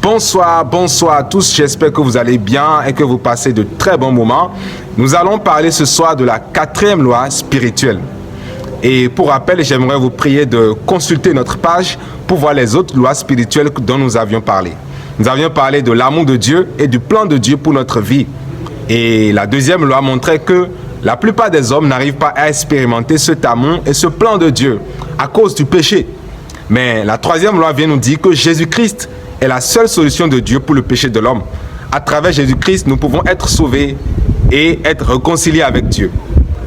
Bonsoir à tous, j'espère que vous allez bien et que vous passez de très bons moments. Nous allons parler ce soir de la 4e loi spirituelle. Et pour rappel, j'aimerais vous prier de consulter notre page pour voir les autres lois spirituelles dont nous avions parlé. Nous avions parlé de l'amour de Dieu et du plan de Dieu pour notre vie. Et la 2e loi montrait que la plupart des hommes n'arrivent pas à expérimenter cet amour et ce plan de Dieu à cause du péché. Mais la 3e loi vient nous dire que Jésus-Christ est la seule solution de Dieu pour le péché de l'homme. À travers Jésus-Christ, nous pouvons être sauvés et être réconciliés avec Dieu.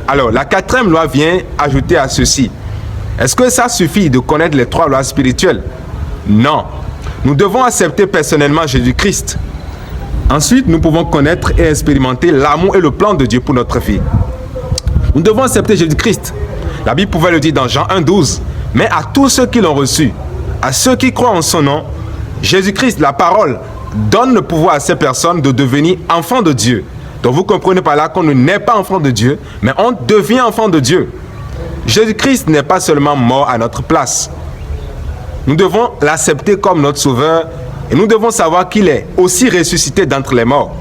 Alors, la 4e loi vient ajouter à ceci. Est-ce que ça suffit de connaître les 3 lois spirituelles? Non. Nous devons accepter personnellement Jésus-Christ. Ensuite, nous pouvons connaître et expérimenter l'amour et le plan de Dieu pour notre vie. Nous devons accepter Jésus-Christ. La Bible pouvait le dire dans Jean 1,12. Mais à tous ceux qui l'ont reçu, à ceux qui croient en son nom, Jésus-Christ, la parole, donne le pouvoir à ces personnes de devenir enfants de Dieu. Donc vous comprenez par là qu'on ne naît pas enfant de Dieu, mais on devient enfant de Dieu. Jésus-Christ n'est pas seulement mort à notre place. Nous devons l'accepter comme notre sauveur et nous devons savoir qu'il est aussi ressuscité d'entre les morts.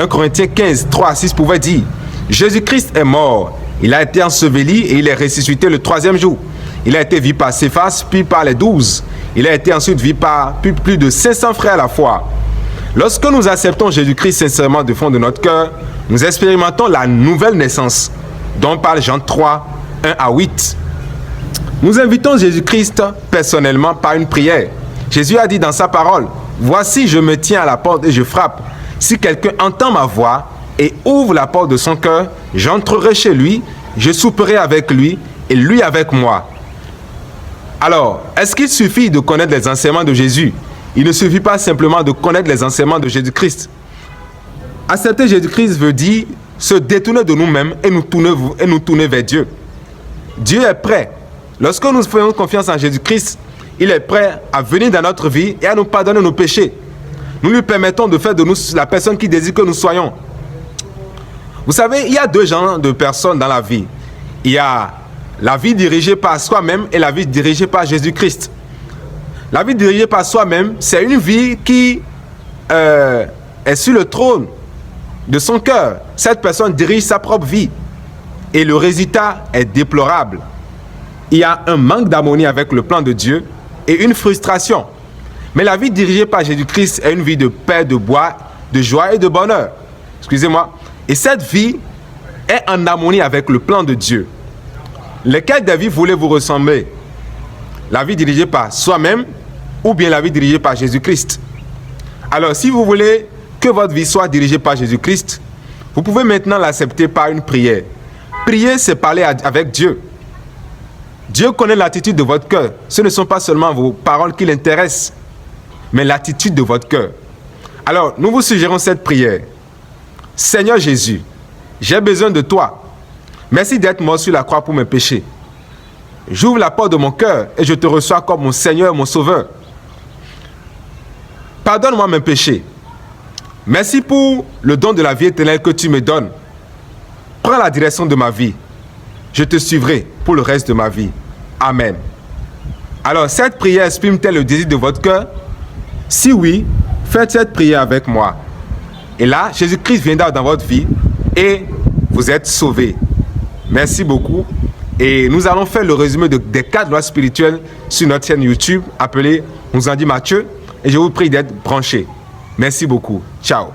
1 Corinthiens 15, 3 à 6 pouvait dire, Jésus-Christ est mort, il a été enseveli et il est ressuscité le 3e jour. Il a été vu par Céphas, puis par les 12. Il a été ensuite vu par plus de 500 frères à la fois. Lorsque nous acceptons Jésus-Christ sincèrement du fond de notre cœur, nous expérimentons la nouvelle naissance, dont parle Jean 3, 1 à 8. Nous invitons Jésus-Christ personnellement par une prière. Jésus a dit dans sa parole, « Voici, je me tiens à la porte et je frappe. Si quelqu'un entend ma voix et ouvre la porte de son cœur, j'entrerai chez lui, je souperai avec lui et lui avec moi. » Alors, est-ce qu'il suffit de connaître les enseignements de Jésus? Il ne suffit pas simplement de connaître les enseignements de Jésus-Christ. Accepter Jésus-Christ veut dire se détourner de nous-mêmes et nous tourner vers Dieu. Dieu est prêt. Lorsque nous faisons confiance en Jésus-Christ, il est prêt à venir dans notre vie et à nous pardonner nos péchés. Nous lui permettons de faire de nous la personne qu'il désire que nous soyons. Vous savez, il y a 2 genres de personnes dans la vie. Il y a la vie dirigée par soi-même et la vie dirigée par Jésus-Christ. La vie dirigée par soi-même, c'est une vie qui est sur le trône de son cœur. Cette personne dirige sa propre vie et le résultat est déplorable. Il y a un manque d'harmonie avec le plan de Dieu et une frustration. Mais la vie dirigée par Jésus-Christ est une vie de paix, de joie et de bonheur. Excusez-moi. Et cette vie est en harmonie avec le plan de Dieu. Lesquelles des vies voulez-vous ressembler? La vie dirigée par soi-même ou bien la vie dirigée par Jésus-Christ? Alors, si vous voulez que votre vie soit dirigée par Jésus-Christ, vous pouvez maintenant l'accepter par une prière. Prier, c'est parler avec Dieu. Dieu connaît l'attitude de votre cœur. Ce ne sont pas seulement vos paroles qui l'intéressent, mais l'attitude de votre cœur. Alors, nous vous suggérons cette prière. Seigneur Jésus, j'ai besoin de toi. Merci d'être mort sur la croix pour mes péchés. J'ouvre la porte de mon cœur et je te reçois comme mon Seigneur et mon Sauveur. Pardonne-moi mes péchés. Merci pour le don de la vie éternelle que tu me donnes. Prends la direction de ma vie. Je te suivrai pour le reste de ma vie. Amen. Alors, cette prière exprime-t-elle le désir de votre cœur? Si oui, faites cette prière avec moi. Et là, Jésus-Christ viendra dans votre vie et vous êtes sauvés. Merci beaucoup. Et nous allons faire le résumé des 4 lois spirituelles sur notre chaîne YouTube appelée On nous en dit Mathieu. Et je vous prie d'être branchés. Merci beaucoup. Ciao.